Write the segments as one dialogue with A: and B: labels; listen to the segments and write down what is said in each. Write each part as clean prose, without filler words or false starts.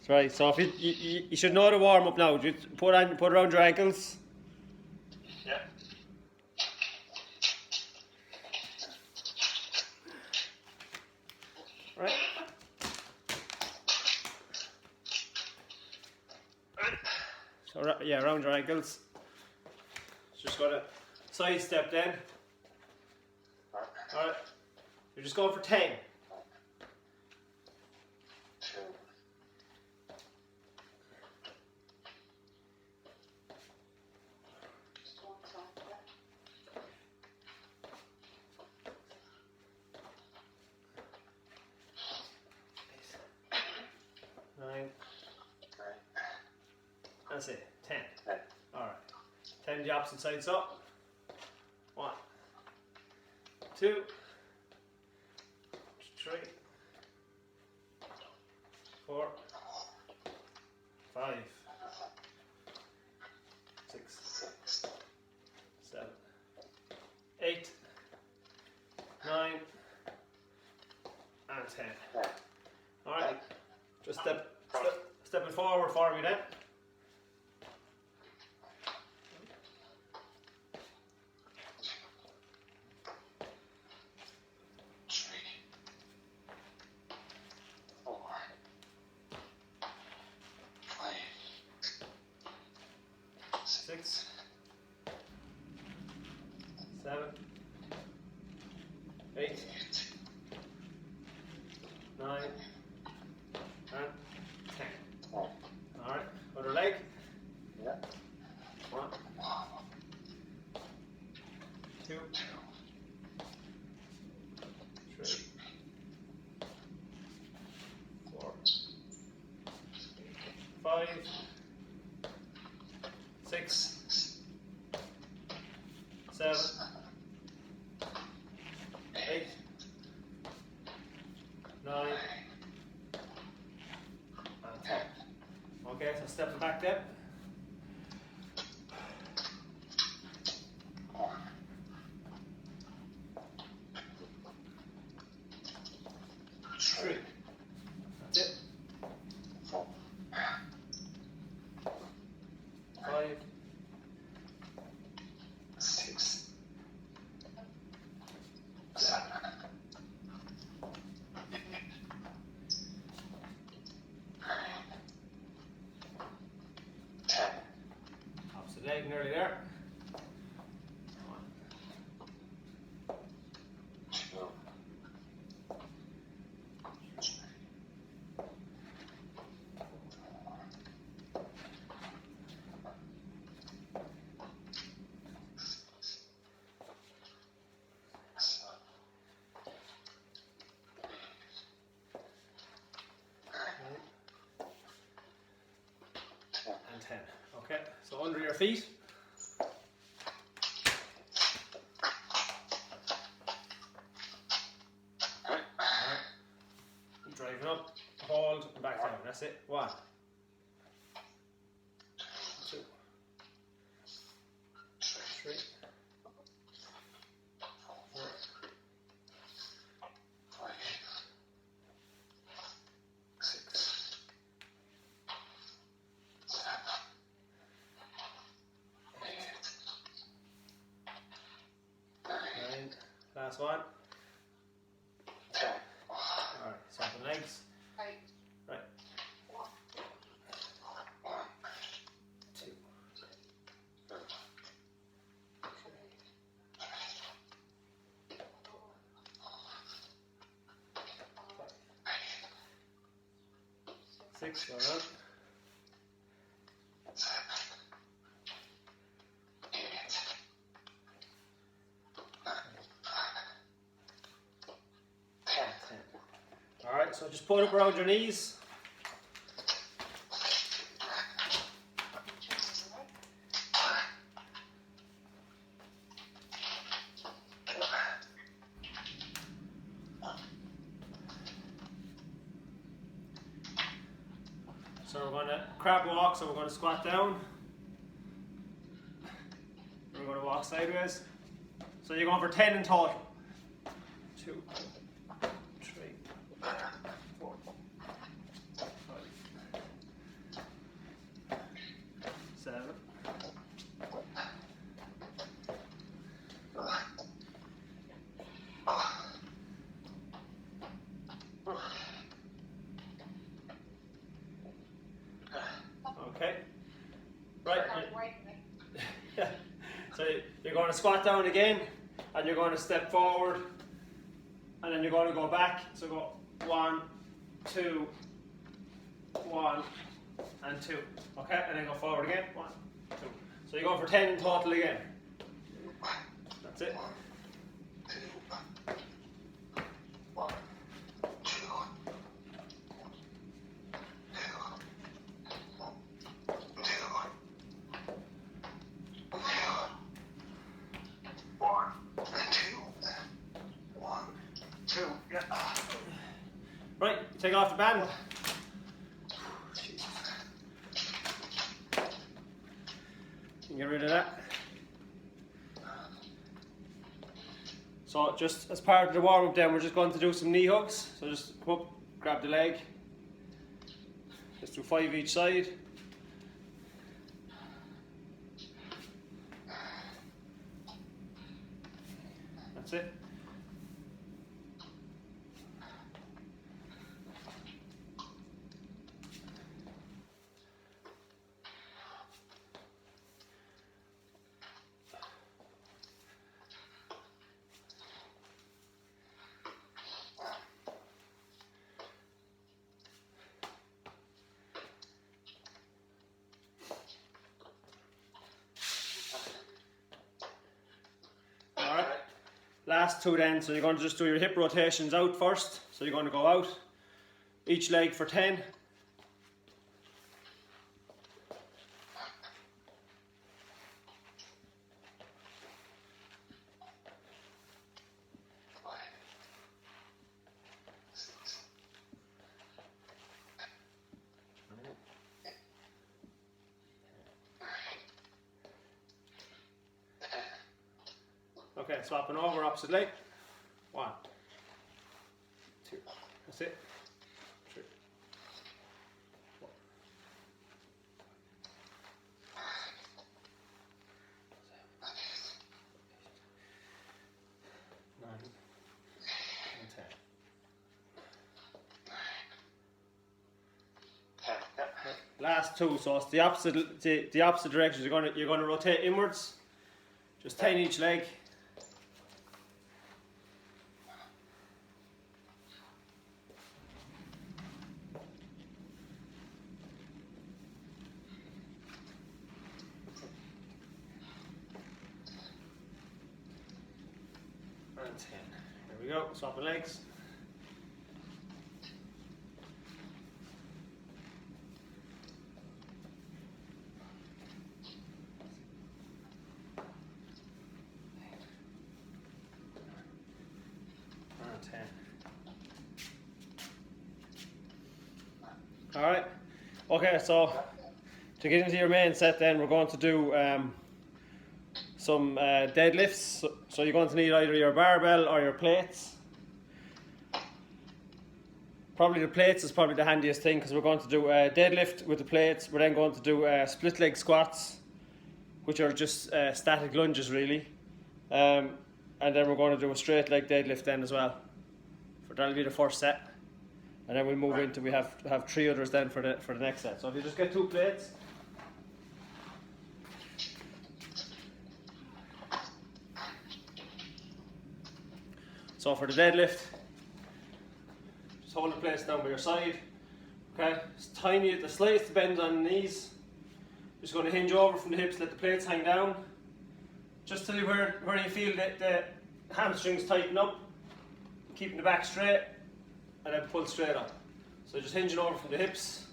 A: Right, so if you should know the warm up now. Just put around your ankles.
B: Yeah.
A: Right. So yeah, around your ankles. Just got to side step then. Alright. You're just going for 10.
B: 2.
A: 9. That's it. 10.
B: 10.
A: Alright. 10 the opposite side. So 1, 2, 3, 4, 5, 6, 7, 8, 9, and 10. Alright. Just stepping forward for me then. Six, 7, 8, 9, and 10. Alright, other leg.
B: Yeah.
A: 1, 2, 3, 4, 5, 6, 7, 8, 9, and 10. Okay, so stepping back then. 3. That's it.
B: 4.
A: 5,
B: 6. 7. 10.
A: Opposite leg, nearly there.
B: 2.
A: And 10. Okay, so under your feet. Driving up, hold, and back down. That's it. 1, 2, 3, 4,
B: 5, 6, 7, 8, 9,
A: 9. Last one.
B: 10.
A: Alright, swap the legs. Right.
B: 1,
A: 2, 6, well done.
B: 7, 8, 9, 10.
A: 10. Alright, so just put it up around your knees. So we're going to crab walk, so we're going to squat down. We're going to walk sideways. So you're going for 10 in total. 2, 3, 4, 5, Okay. Right. Yeah. So you're going to squat down again, and you're going to step forward, and then you're going to go back. So go 1, 2, 1, and 2. Okay, and then go forward again. 1, 2. So you're going for 10 in total again. That's it.
B: 1, 2, 2. Yeah.
A: Right, take off the band. You can get rid of that. So just as part of the warm up then, we're just going to do some knee hugs. So just come up, grab the leg. Let's do 5 each side. That's it. Alright, last 2 then, so you're going to just do your hip rotations out first. So you're going to go out, each leg for 10. Okay, swapping over, opposite leg. 1, 2, that's it. 3, 4, 9, and 10.
B: 10. Yeah.
A: Last 2, so it's the opposite direction. You're going to rotate inwards. Just 10 each leg. And 10. There we go, swapping legs. And 10. Alright, okay, so to get into your main set then, we're going to do some deadlifts. So you're going to need either your barbell or your plates. Probably the plates is probably the handiest thing, because we're going to do a deadlift with the plates. We're then going to do split leg squats, which are just static lunges really. And then we're going to do a straight leg deadlift then as well. That'll be the first set. And then we'll move into, we have 3 others then for the next set. So if you just get 2 plates. So for the deadlift, just hold the plates down by your side. Okay, it's tiny, the slightest bend on the knees. Just going to hinge over from the hips, let the plates hang down. Just till where you feel that the hamstrings tighten up, keeping the back straight, and then pull straight up. So just hinging over from the hips,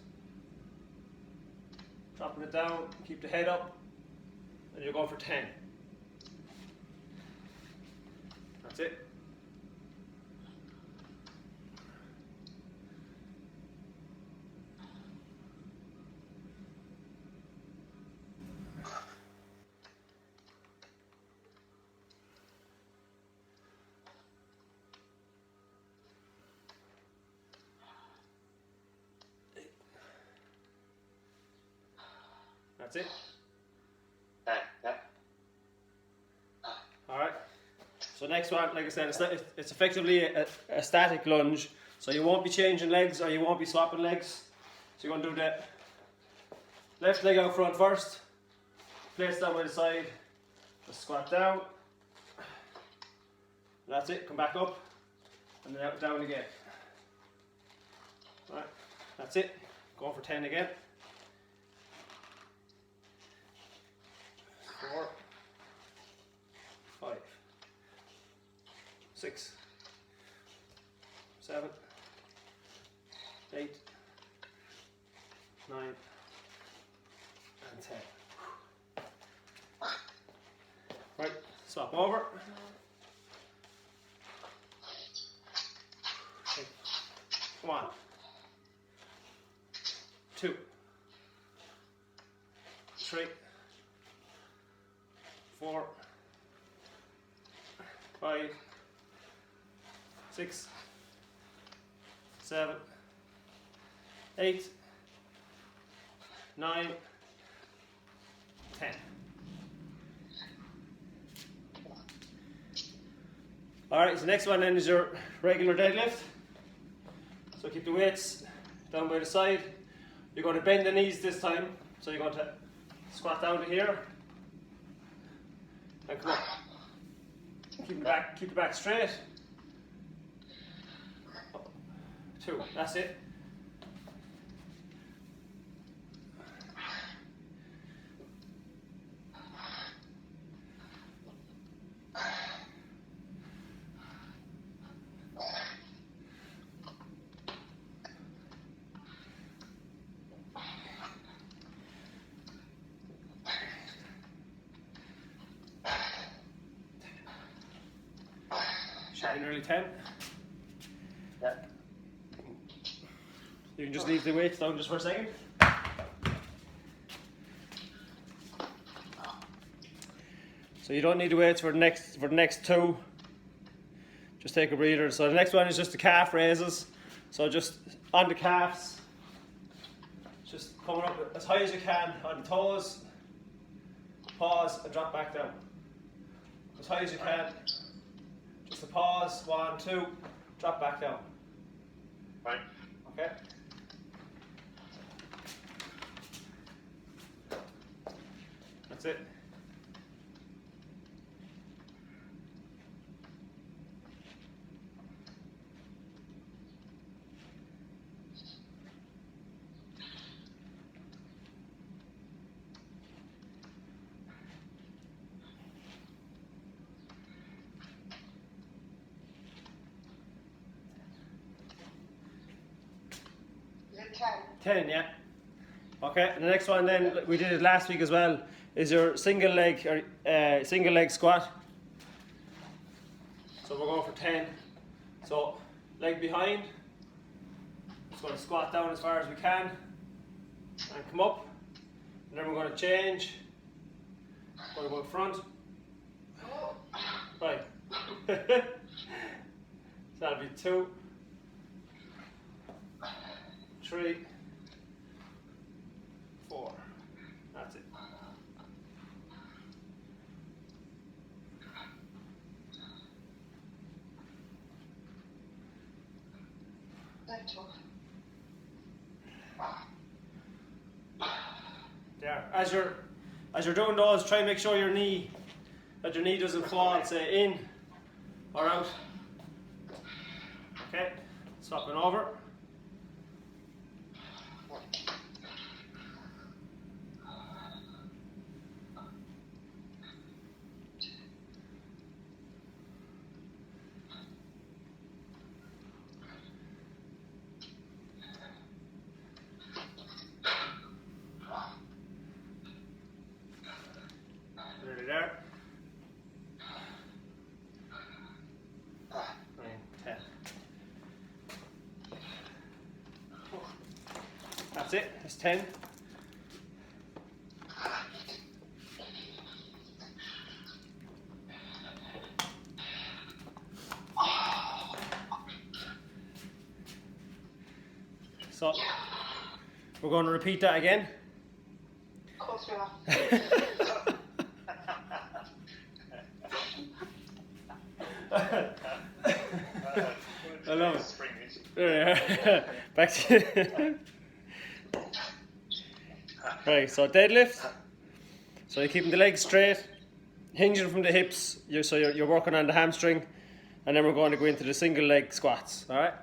A: dropping it down, keep the head up, and you're going for 10. That's it. That's it.
B: Yeah.
A: Alright. So next one, like I said, it's effectively a static lunge. So you won't be changing legs, or you won't be swapping legs. So you're going to do left leg out front first, place down by the side, just squat down. That's it, come back up, and then out down again. Right, that's it, going for 10 again. 4, 5, 6, 7, 8, 9, and 10. Right, swap over. Come on. 2, 3, 4, 5, 6, 7, 8, 9, 10. Alright, so the next one then is your regular deadlift. So keep the weights down by the side. You're going to bend the knees this time. So you're going to squat down to here. And come up. Keep the back straight. 2, that's it. Nearly 10.
B: Yeah.
A: You can just leave the weights down just for a second. So you don't need the weights for the next 2. Just take a breather. So the next one is just the calf raises. So just on the calves, just coming up as high as you can on the toes. Pause and drop back down. As high as you can. Just a pause, 1, 2, drop back down.
B: Right.
A: Okay. That's it.
C: Is it 10?
A: 10, yeah. Okay, the next one then, we did it last week as well, is your single leg squat. So we're going for 10. So leg behind, just going to squat down as far as we can and come up. And then we're going to change. Going to go in front. Right. So that'll be 2, 3, 4. That's it. There. As you're doing those, try and make sure your knee doesn't fall, say in or out. Okay, swapping over. Nearly there. 9, 10. That's it. It's 10. So we're going to repeat that again.
C: Of course we are.
A: I love it. There we are. Back to Right, so deadlift. So you're keeping the legs straight, hinging from the hips, so you're working on the hamstring, and then we're going to go into the single leg squats, alright?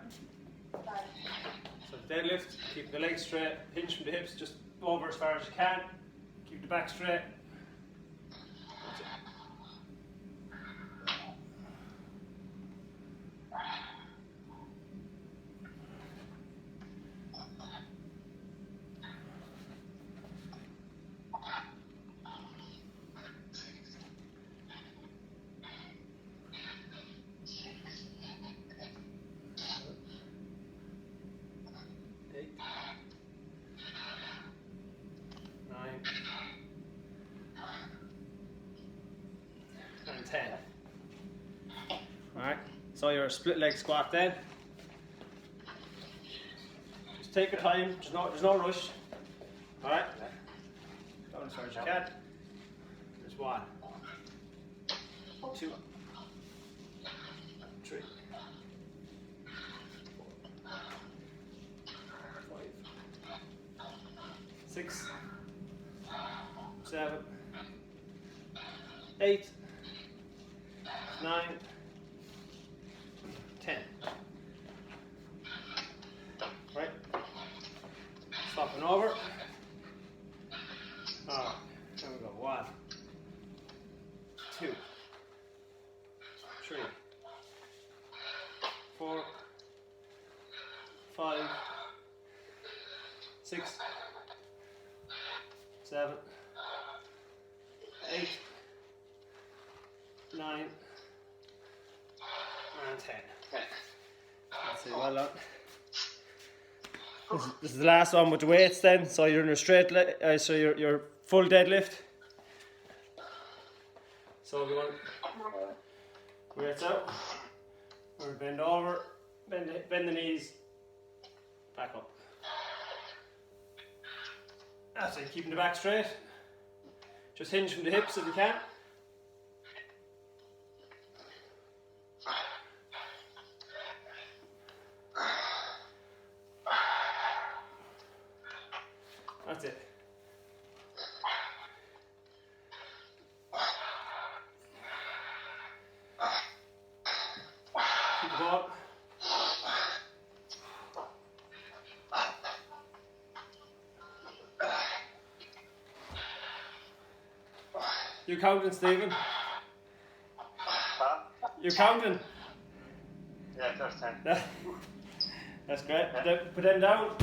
A: So deadlift, keep the legs straight, hinge from the hips, just over as far as you can, keep the back straight. That's it. Eight, 9, and 10. Alright, so your split leg squat then. Just take your time, there's no rush. Alright? Go as far as you can. There's 1, 2, 3, 4, 5, 6, 7, 8, 9, 10. Right? Stopping over. Alright, there we go. 1, 2, 3, 4, 5, 6, 7, 8, 9, and 10. Let's see, well done. This is the last one with the weights then. So you're in your straight leg, so your full deadlift. So we want weights out. We're bend over, bend the knees, back up. That's it, keeping the back straight. Just hinge from the hips if you can. That's it. Keep it up. You counting, Stephen?
B: Huh?
A: You counting?
B: Yeah, first time.
A: That's great. Put them down.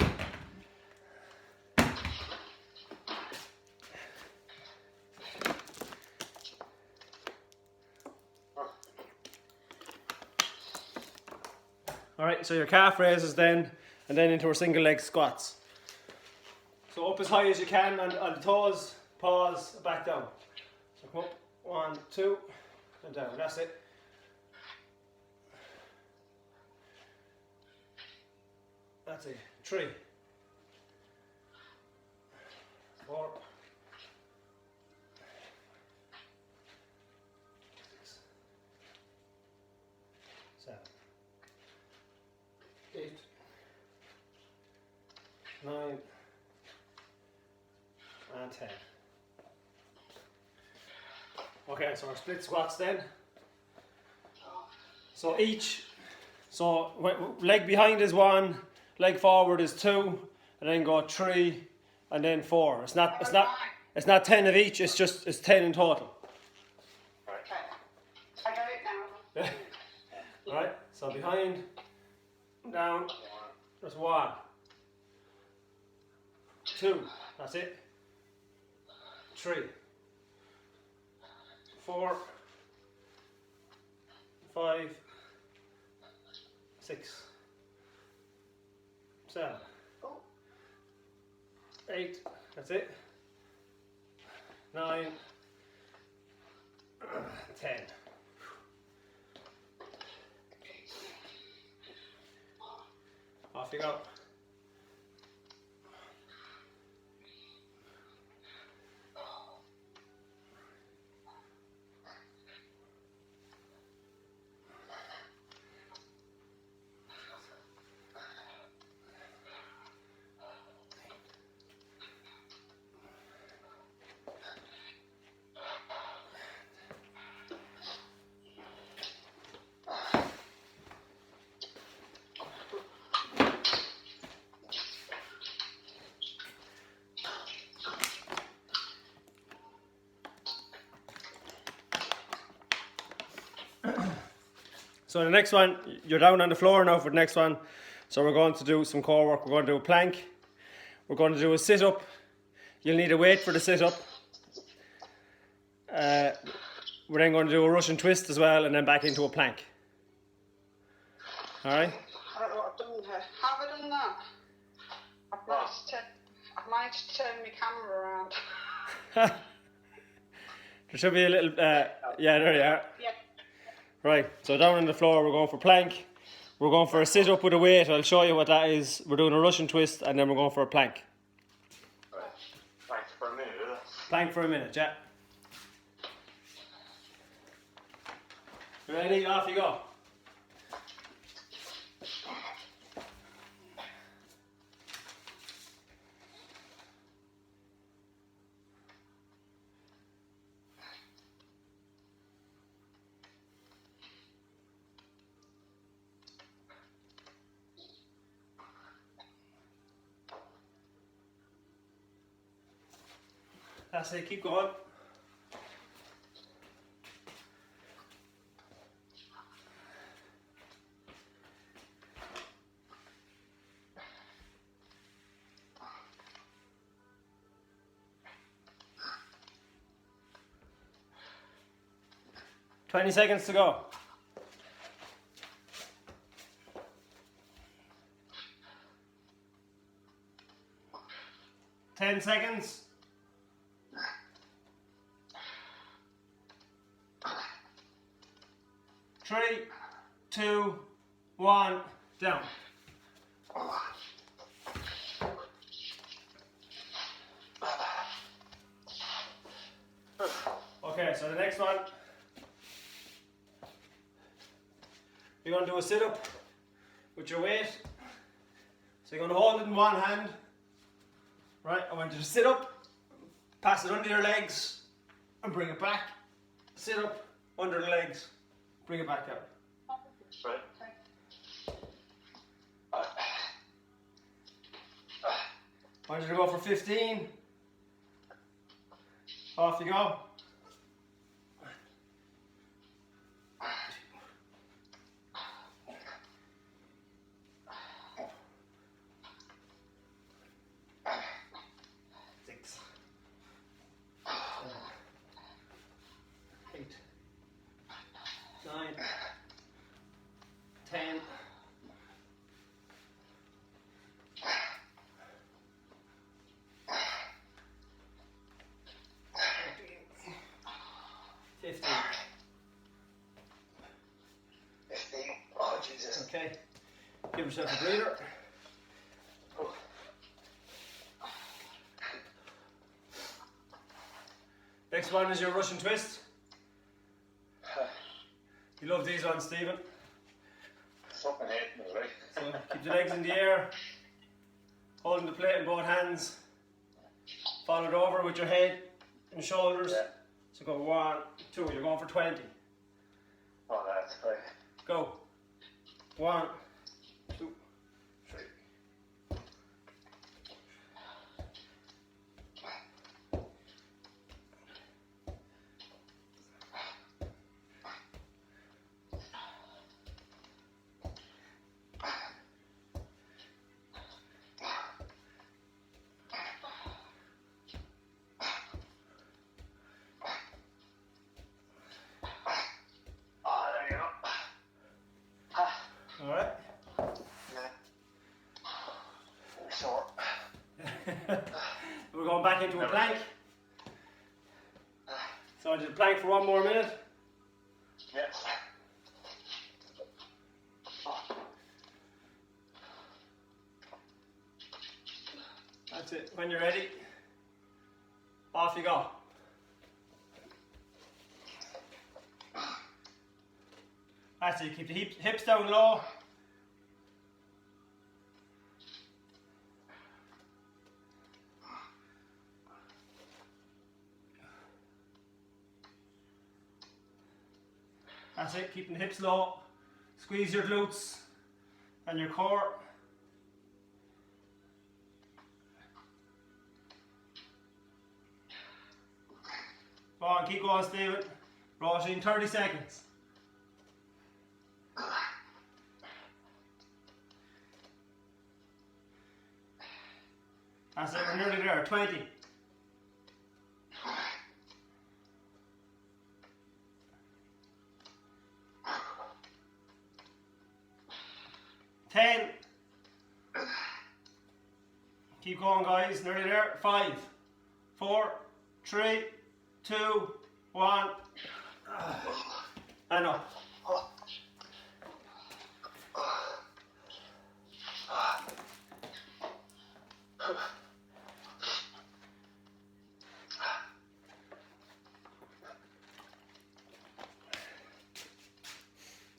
A: Alright, so your calf raises then, and then into our single leg squats. So up as high as you can on the toes, pause, back down. So come up, 1, 2, and down, that's it. That's it, 3, 4, 6, 7, 8, 9, and 10. Okay, so our split squats then. So leg behind is 1, leg forward is 2, and then go 3, and then 4. It's not 10 of each. It's 10 in total.
C: Okay. I got it now.
A: Right. So behind, down. That's 1, 2. That's it. 3, 4, 5, 6, 7, 8, that's it, 9, 10. Off you go. So the next one, you're down on the floor now for the next one. So we're going to do some core work. We're going to do a plank. We're going to do a sit-up. You'll need a weight for the sit-up. We're then going to do a Russian twist as well, and then back into a plank. Alright?
C: I don't know what I've done here. How have I done that? I've managed to turn my camera around.
A: There should be a little, yeah, there you are.
C: Yeah.
A: Right, so down on the floor, we're going for plank. We're going for a sit-up with a weight. I'll show you what that is. We're doing a Russian twist, and then we're going for a plank.
B: Right. Plank for a minute, is it?
A: Plank for a minute, yeah. Ready? Off you go. That's it, keep going. Twenty seconds to go. 10 seconds. 3, 2, 1, down. Okay, so the next one, you're going to do a sit-up with your weight. So you're going to hold it in one hand. Right, I want you to sit up, pass it under your legs, and bring it back. Sit up, under the legs, bring it back out.
B: Right.
A: I want you to go for 15. Off you go.
B: Oh, Jesus.
A: Okay, give yourself a breather. Next one is your Russian twist. You love these ones, Stephen.
B: Fucking hate me, right?
A: So keep the legs in the air, holding the plate in both hands. Follow it over with your head and shoulders.
B: Yeah.
A: So go 1, 2, you're going for 20.
B: Oh, that's right.
A: Go. 1, 2, 3.
B: Oh, there you go.
A: Alright.
B: Yeah. Short.
A: We're going back into a plank. So I just plank for 1 more minute.
B: Yes.
A: That's it. When you're ready, off you go. That's it. Keep the hips down low. That's it. Keeping the hips low. Squeeze your glutes and your core. Go on, keep going, Stephen. Roll in 30 seconds. nearly there. 20. 10. Keep going, guys. Nearly there. 5, 4, 3, 2, 1. And up.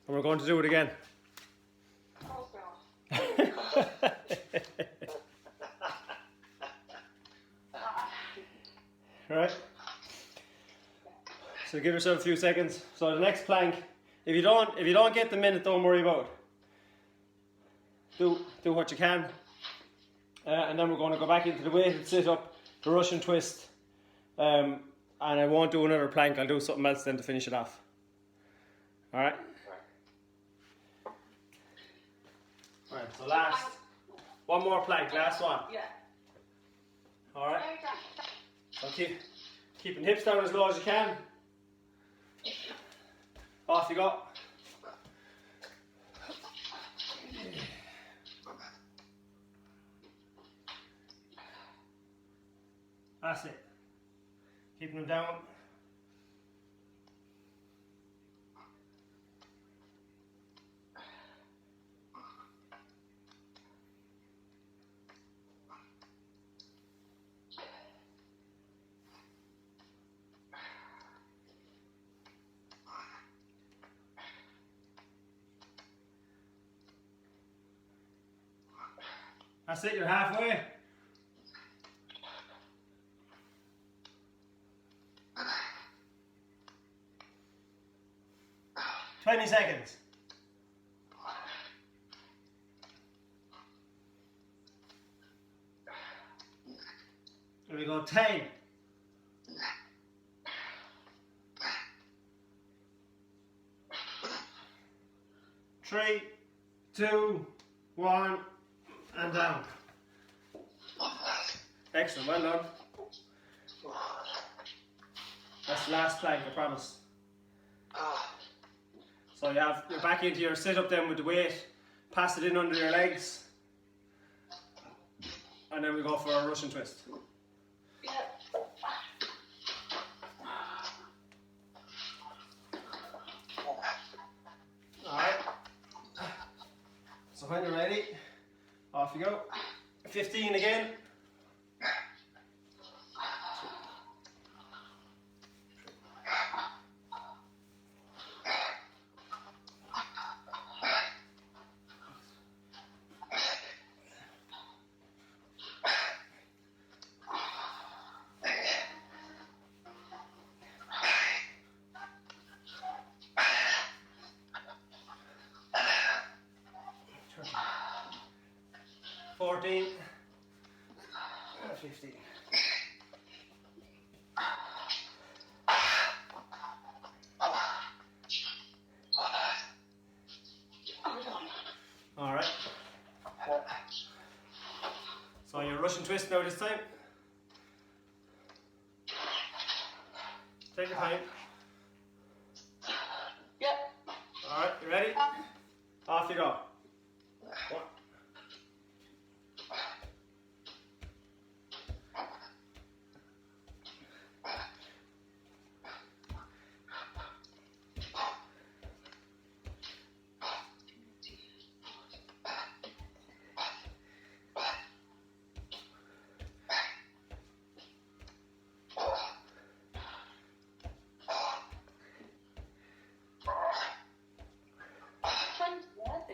A: And we're going to do it again.
C: Oh, God.
A: Alright. So give yourself a few seconds. So the next plank, if you don't get the minute, don't worry about it. Do what you can. And then we're going to go back into the weighted sit up, the Russian twist. And I won't do another plank, I'll do something else then to finish it off. Alright? Alright, so last, one more plank, last one.
C: Yeah.
A: Alright? So keeping hips down as low as you can. Off you go. That's it. Keeping them down. That's it, you're halfway. "20 seconds. Here we go, 10. 3, 2, 1, and down. Excellent, well done. That's the last plank, I promise. So you're back into your sit up then with the weight, pass it in under your legs, and then we go for a Russian twist. Alright. So when you're ready, off you go. 15 again. $14, 15. All right. So your Russian twist now this time. Take your time.
C: Yep.
A: All right, you ready? Off you go. One.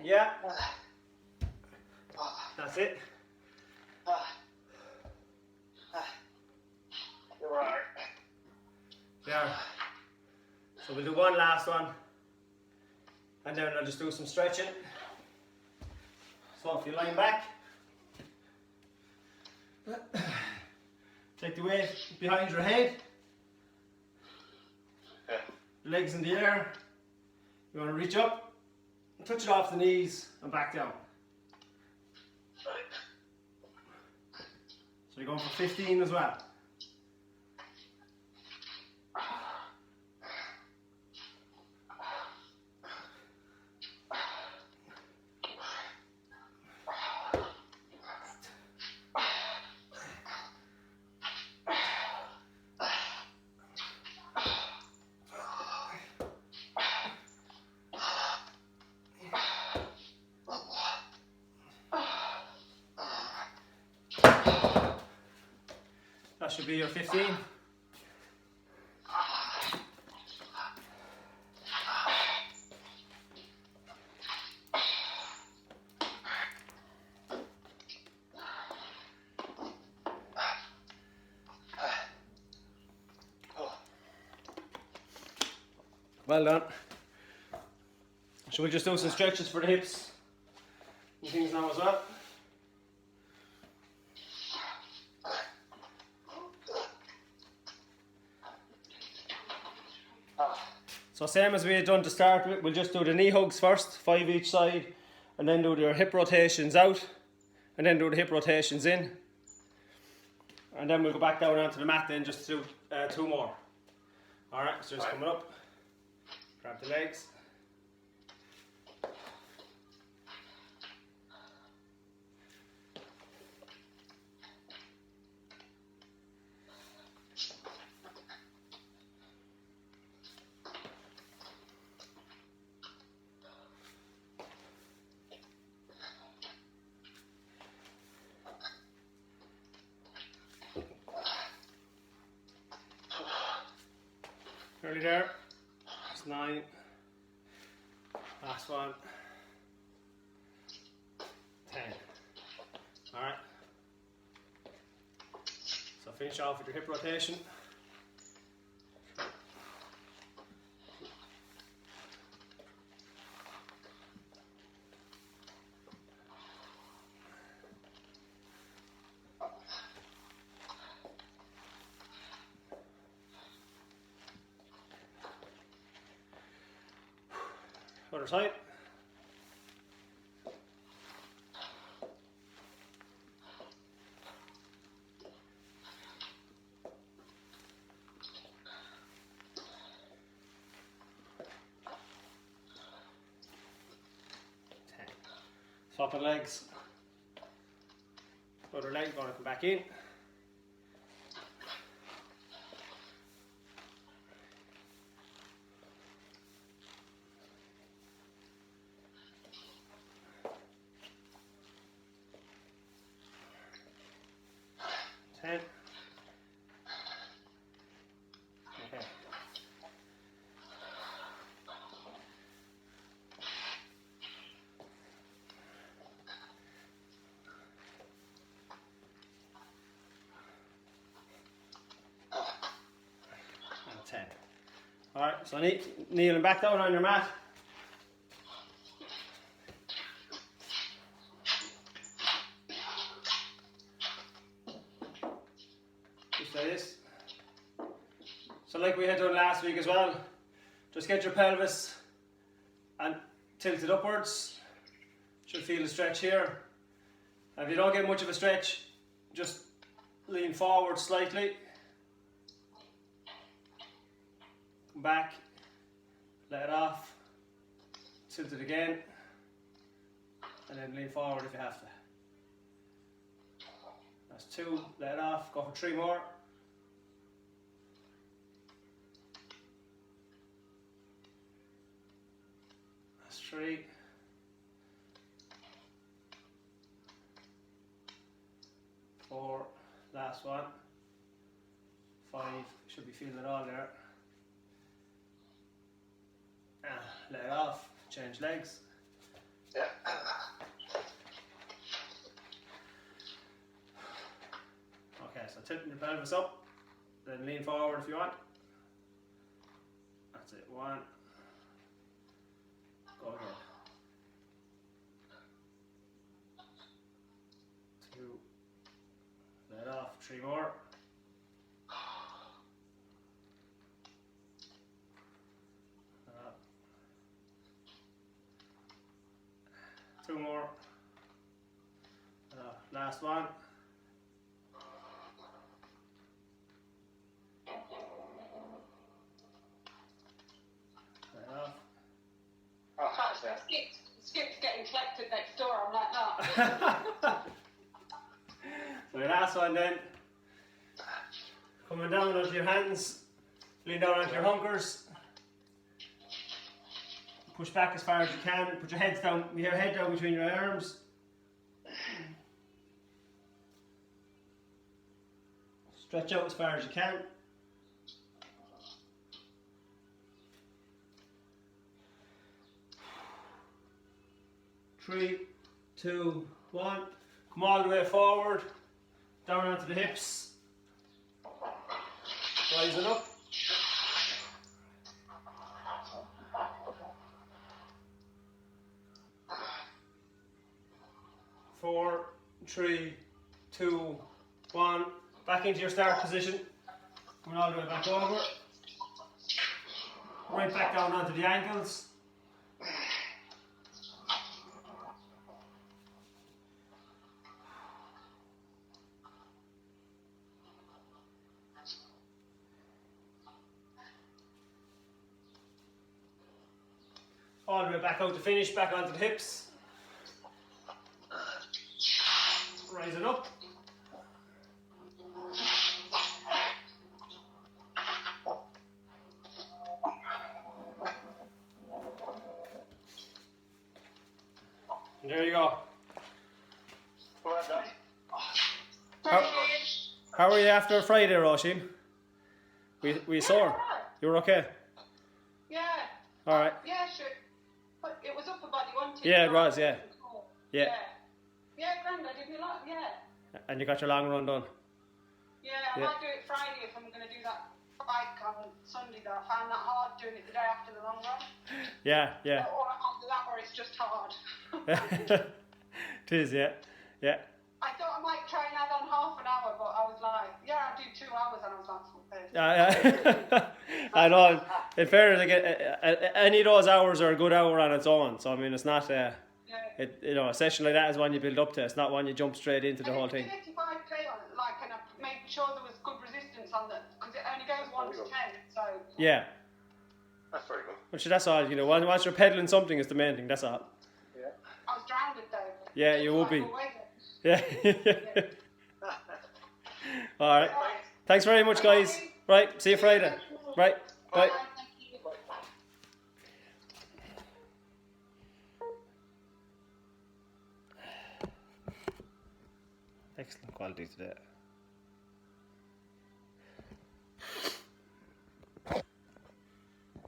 A: Yeah. That's it. Yeah. So we'll do one last one, and then I'll just do some stretching. So if you lie back, take the weight behind your head, legs in the air. You want to reach up, touch it off the knees and back down. So you're going for 15 as well. That should be your 15. Well done. Should we just do some stretches for the hips and things now as well? So same as we had done to start with, we'll just do the knee hugs first, 5 each side, and then do your hip rotations out, and then do the hip rotations in. And then we'll go back down onto the mat then just to do 2 more. Alright, so just coming up, grab the legs. Nearly there. That's 9. Last one. 10. Alright. So finish off with your hip rotation. Other side. Swap the legs. Other leg going to come back in. Okay. And 10. Alright, so kneeling back down on your mat. Just like this. So like we had done last week as well, just get your pelvis and tilt it upwards. Should feel a stretch here. And if you don't get much of a stretch, just lean forward slightly. Come back, let it off, tilt it again, and then lean forward if you have to. That's 2, let it off, go for 3 more. That's 3. 4, last one. 5, should be feeling it all there. Let it off, change legs.
B: Yeah.
A: Okay, so tilting your pelvis up, then lean forward if you want. That's it, 1. Go again. 2. Let it off, 3 more. 2 more. Last one.
C: Skip's getting collected next door. I'm like, no.
A: So your last one then. Coming down onto your hands. Lean down onto your hunkers. Push back as far as you can. Put your head down between your arms. Stretch out as far as you can. Three, two, one. Come all the way forward. Down onto the hips. Rising up. 4, 3, 2, 1. Back into your start position. Coming all the way back over. Right back down onto the ankles. All the way back out to finish, back onto the hips. Rising up. And there you go.
B: Well done.
A: How were you after Friday, Roisin? We sore.
C: Right.
A: You were okay?
C: Yeah.
A: Alright.
C: Yeah, sure. But it was upper body, wasn't it?
A: Yeah, it was, yeah.
C: Yeah.
A: Yeah.
C: Yeah, Grandad, did you like? Yeah.
A: And you got your long run done.
C: Yeah, I might do it Friday if I'm going to do that bike on Sunday though. I found that hard doing it the day after the long run.
A: Yeah, yeah.
C: Or after that, or it's just hard.
A: It is, yeah. Yeah.
C: I thought I might try and add on half an hour, but I was like, yeah, I'll do 2 hours, and I was like, okay.
A: I know. In fairness, like, any of those hours are a good hour on its own. So I mean, it's not. A session like that is one you build up to. It's not one you jump straight into the whole thing.
C: 85k on it, like, and I made sure there was good resistance on it because it only goes 1 to 10. So
A: Yeah.
B: That's very good.
A: Which that's all. Once you're peddling something is the main thing. That's all.
B: Yeah.
C: I was drowned though.
A: Yeah, you will be.
C: Always.
A: Yeah. All right. Thanks very much, guys. Right. See you Friday. Right. Bye. Excellent quality today.